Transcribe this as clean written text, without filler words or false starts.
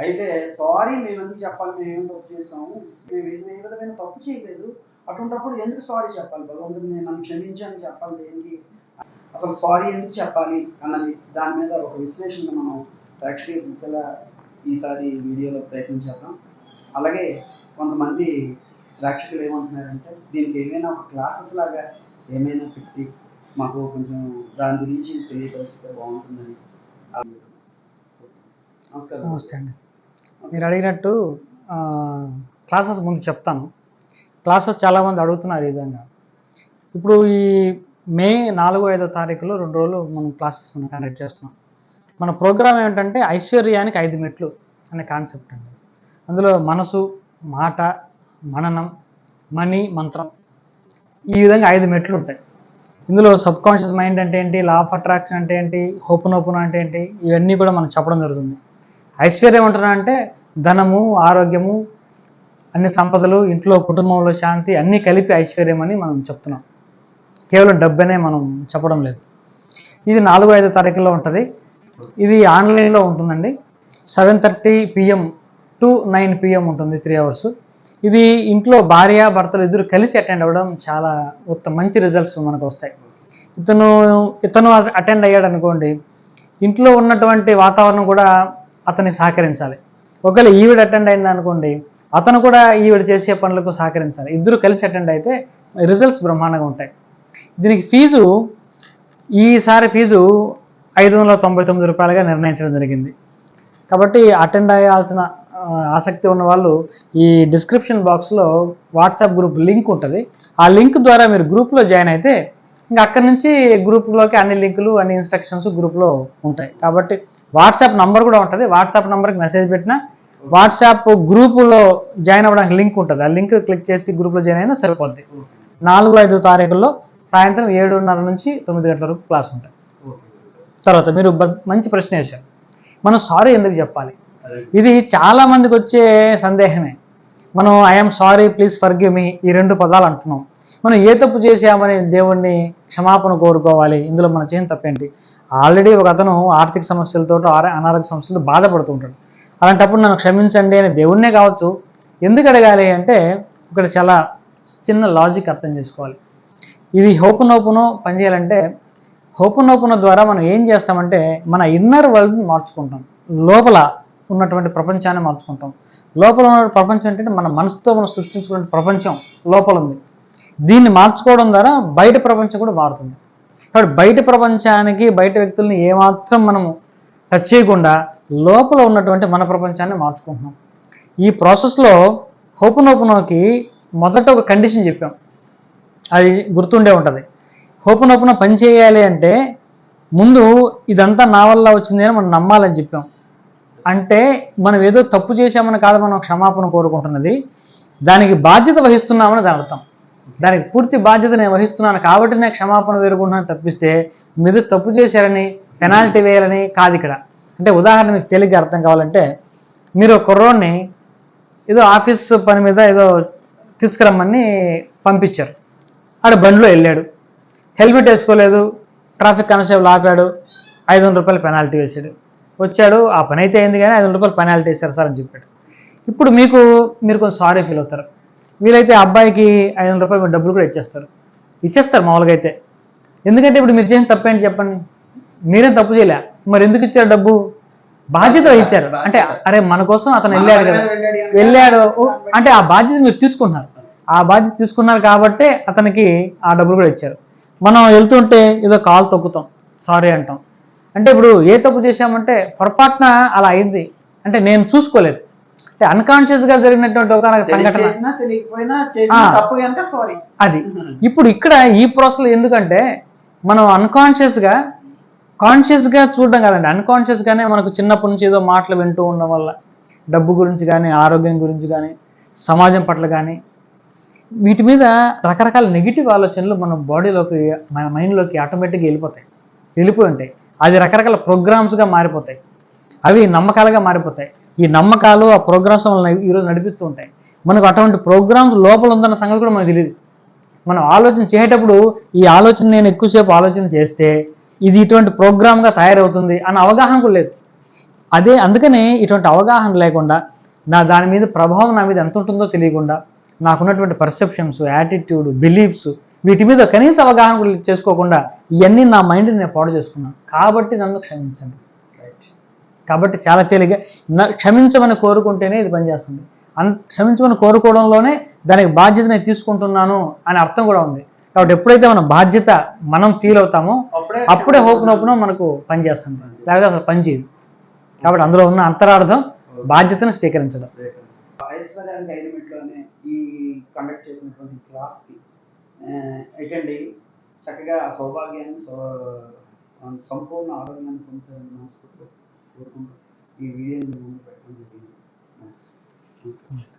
అయితే సారీ మేము ఎందుకు చెప్పాలి, మేము ఏం తప్పు చేసాము, మేము ఏ విధమైన తప్పు చేయలేదు, అటువంటిప్పుడు ఎందుకు సారీ చెప్పాలి, భగవంతుడు నేను నన్ను క్షమించి అని చెప్పాలి దేనికి, అసలు సారీ ఎందుకు చెప్పాలి అన్నది దాని మీద ఒక విశ్లేషణ మనం ప్రేక్షకులకు దిశగా ఈసారి వీడియోలో ప్రయత్నించేద్దాం. అలాగే కొంతమంది ప్రేక్షకులు ఏమంటున్నారంటే దీనికి ఏమైనా ఒక క్లాసెస్ లాగా ఏమైనా పెట్టి మాకు కొంచెం దాని గురించి తెలియపరిస్తే బాగుంటుందని. నమస్కారం. నమస్తే అండి. మీరు అడిగినట్టు క్లాసెస్ ముందు చెప్తాను. క్లాసెస్ చాలామంది అడుగుతున్నారు ఈ విధంగా. ఇప్పుడు ఈ మే 4-5 తారీఖులో 2 రోజులు మనం క్లాసెస్ మనం కండక్ట్ చేస్తున్నాం. మన ప్రోగ్రామ్ ఏమిటంటే ఐశ్వర్యానికి 5 మెట్లు అనే కాన్సెప్ట్ అండి. అందులో మనసు, మాట, మననం, మనీ, మంత్రం, ఈ విధంగా 5 మెట్లు ఉంటాయి. ఇందులో సబ్ కాన్షియస్ మైండ్ అంటే ఏంటి, లా ఆఫ్ అట్రాక్షన్ అంటే ఏంటి, హోపనోపన అంటే ఏంటి, ఇవన్నీ కూడా మనం చెప్పడం జరుగుతుంది. ఐశ్వర్యం అంటే ధనము, ఆరోగ్యము, అన్ని సంపదలు, ఇంట్లో కుటుంబంలో శాంతి అన్నీ కలిపి ఐశ్వర్యం అని మనం చెప్తున్నాం. కేవలం డబ్బనే మనం చెప్పడం లేదు. ఇది 4-5 తారీఖుల్లో ఉంటుంది. ఇది ఆన్లైన్లో ఉంటుందండి. 7:30 PM to 9 PM ఉంటుంది, 3 hours. ఇది ఇంట్లో భార్య భర్తలు ఇద్దరు కలిసి అటెండ్ అవ్వడం చాలా మంచి రిజల్ట్స్ మనకు వస్తాయి. ఇతను అటెండ్ అయ్యాడు అనుకోండి, ఇంట్లో ఉన్నటువంటి వాతావరణం కూడా అతనికి సహకరించాలి. ఒకవేళ ఈవిడ అటెండ్ అయింది అనుకోండి, అతను కూడా ఈవిడ చేసే పనులకు సహకరించాలి. ఇద్దరు కలిసి అటెండ్ అయితే రిజల్ట్స్ బ్రహ్మాండంగా ఉంటాయి. దీనికి ఈసారి ఫీజు 599 రూపాయలుగా నిర్ణయించడం జరిగింది. కాబట్టి అటెండ్ అయ్యాల్సిన ఆసక్తి ఉన్న వాళ్ళు ఈ డిస్క్రిప్షన్ బాక్స్లో వాట్సాప్ గ్రూప్ లింక్ ఉంటుంది. ఆ లింక్ ద్వారా మీరు గ్రూప్లో జాయిన్ అయితే ఇంకా అక్కడి నుంచి గ్రూప్లోకి అన్ని లింకులు, అన్ని ఇన్స్ట్రక్షన్స్ గ్రూప్లో ఉంటాయి. కాబట్టి వాట్సాప్ నంబర్ కూడా ఉంటుంది. వాట్సాప్ నంబర్కి మెసేజ్ పెట్టినా వాట్సాప్ గ్రూపులో జాయిన్ అవ్వడానికి లింక్ ఉంటుంది. ఆ లింక్ క్లిక్ చేసి గ్రూప్లో జాయిన్ అయినా సరిపోద్ది. 4-5 తారీఖుల్లో సాయంత్రం 7:30 నుంచి 9 గంటల వరకు క్లాస్ ఉంటాయి. తర్వాత మీరు మంచి ప్రశ్న వేశారు, మనం సారీ ఎందుకు చెప్పాలి. ఇది చాలా మందికి వచ్చే సందేహమే. మనం I'm sorry, please forgive me, ఈ 2 పదాలు అంటున్నాం. మనం ఏ తప్పు చేసామని దేవుణ్ణి క్షమాపణ కోరుకోవాలి. ఇందులో మనం చేసిన తప్పేంటి. ఆల్రెడీ ఒక అతను ఆర్థిక సమస్యలతో, అనారోగ్య సమస్యలతో బాధపడుతూ ఉంటాడు. అలాంటప్పుడు నన్ను క్షమించండి అని దేవుణ్ణే కావచ్చు ఎందుకు అడగాలి అంటే, ఇక్కడ చాలా చిన్న లాజిక్ అర్థం చేసుకోవాలి. ఇది హోపనోపనో పనిచేయాలంటే, హోపనోపనో ద్వారా మనం ఏం చేస్తామంటే మన ఇన్నర్ వరల్డ్ని మార్చుకుంటాం. లోపల ఉన్నటువంటి ప్రపంచాన్ని మార్చుకుంటాం. లోపల ఉన్న ప్రపంచం ఏంటంటే మన మనసుతో మనం సృష్టించుకున్న ప్రపంచం లోపల ఉంది. దీన్ని మార్చుకోవడం ద్వారా బయట ప్రపంచం కూడా మారుతుంది. కాబట్టి బయట ప్రపంచానికి, బయట వ్యక్తుల్ని ఏమాత్రం మనము టచ్ చేయకుండా లోపల ఉన్నటువంటి మన ప్రపంచాన్ని మార్చుకుంటున్నాం. ఈ ప్రాసెస్లో హోపనోపనోకి మొదట ఒక కండిషన్ చెప్పాం, అది గుర్తుండే ఉంటుంది. హోపనోపనో పని చేయాలి అంటే ముందు ఇదంతా నా వల్ల వచ్చింది అని మనం నమ్మాలని చెప్పాం. అంటే మనం ఏదో తప్పు చేశామని కాదు మనం క్షమాపణ కోరుకుంటున్నది, దానికి బాధ్యత వహిస్తున్నామని దాని అర్థం. దానికి పూర్తి బాధ్యత నేను వహిస్తున్నాను కాబట్టి నేను క్షమాపణ వేరుకుంటున్నాను తప్పిస్తే మీరు తప్పు చేశారని పెనాల్టీ వేయాలని కాదు ఇక్కడ. అంటే ఉదాహరణ మీకు తేలిగ్గా అర్థం కావాలంటే, మీరు కుర్రోడ్ని ఏదో ఆఫీస్ పని మీద ఏదో తీసుకురమ్మని పంపించారు. ఆడ బండిలో వెళ్ళాడు, హెల్మెట్ వేసుకోలేదు, ట్రాఫిక్ కానిస్టేబుల్ ఆపాడు, 500 రూపాయలు పెనాల్టీ వేసాడు. వచ్చాడు, ఆ పని అయితే అయింది కానీ 500 రూపాయలు పెనాల్టీ వేశారు సార్ అని చెప్పాడు. ఇప్పుడు మీరు కొంచెం సారీ ఫీల్ అవుతారు. వీలైతే అబ్బాయికి 500 రూపాయలు మీరు డబ్బులు కూడా ఇచ్చేస్తారు మామూలుగా అయితే. ఎందుకంటే ఇప్పుడు మీరు చేసిన తప్పేంటి చెప్పండి, మీరేం తప్పు చేయలే, మరి ఎందుకు ఇచ్చారు డబ్బు, బాధ్యత ఇచ్చారు. అంటే అరే మన కోసం అతను వెళ్ళాడు అంటే ఆ బాధ్యత మీరు తీసుకున్నారు. ఆ బాధ్యత తీసుకున్నారు కాబట్టి అతనికి ఆ డబ్బులు కూడా ఇచ్చారు. మనం వెళ్తుంటే ఏదో కాలు తొక్కుతాం, సారీ అంటాం. అంటే ఇప్పుడు ఏ తప్పు చేశామంటే పొరపాటున అలా అయింది అంటే నేను చూసుకోలేదు, అంటే అన్కాన్షియస్గా జరిగినటువంటి ఒక సంఘటన అది. ఇప్పుడు ఇక్కడ ఈ ప్రాసెస్ ఎందుకంటే మనం కాన్షియస్గా చూడడం కాదండి, అన్కాన్షియస్గానే మనకు చిన్నప్పటి నుంచి ఏదో మాటలు వింటూ ఉండడం వల్ల డబ్బు గురించి కానీ, ఆరోగ్యం గురించి కానీ, సమాజం పట్ల కానీ, వీటి మీద రకరకాల నెగిటివ్ ఆలోచనలు మన బాడీలోకి, మన మైండ్లోకి ఆటోమేటిక్గా వెళ్ళిపోయి ఉంటాయి. అది రకరకాల ప్రోగ్రామ్స్గా మారిపోతాయి, అవి నమ్మకాలుగా మారిపోతాయి. ఈ నమ్మకాలు ఆ ప్రోగ్రామ్స్ వల్ల ఈరోజు నడిపిస్తూ ఉంటాయి. మనకు అటువంటి ప్రోగ్రామ్స్ లోపల ఉందన్న సంగతి కూడా మనకు తెలియదు. మనం ఆలోచన చేసేటప్పుడు ఈ ఆలోచన నేను ఎక్కువసేపు ఆలోచన చేస్తే ఇది ఇటువంటి ప్రోగ్రామ్గా తయారవుతుంది అన్న అవగాహన కూడా లేదు. అదే అందుకనే ఇటువంటి అవగాహన లేకుండా దాని మీద ప్రభావం నా మీద ఎంత ఉంటుందో తెలియకుండా నాకున్నటువంటి పర్సెప్షన్స్, యాటిట్యూడ్, బిలీఫ్స్ వీటి మీద కనీస అవగాహన కూడా చేసుకోకుండా ఇవన్నీ నా మైండ్ని నేను పాడు చేసుకున్నాను. కాబట్టి నన్ను క్షమించండి. కాబట్టి చాలా తేలిగ్గా క్షమించమని కోరుకుంటేనే ఇది పనిచేస్తుంది. క్షమించమని కోరుకోవడంలోనే దానికి బాధ్యత నేను తీసుకుంటున్నాను అనే అర్థం కూడా ఉంది. కాబట్టి ఎప్పుడైతే మనం బాధ్యత మనం ఫీల్ అవుతామో అప్పుడే హోపునోపునో మనకు పనిచేస్తుంది, లేకపోతే అసలు పని చేయదు. కాబట్టి అందులో ఉన్న అంతరార్థం బాధ్యతను స్వీకరించడం. ఐశ్వర్యానికి 5 మెట్లోనే ఈ కండక్ట్ చేసినటువంటి క్లాస్కి అటెండ్ అయ్యి చక్కగా ఆ సౌభాగ్యాన్ని సంపూర్ణ ఆరోగ్యాన్ని పొందుతారని మనస్ఫూర్తిగా కోరుకుంటూ ఈ వీడియోని ముందు పెట్టడం జరిగింది. నమస్తే.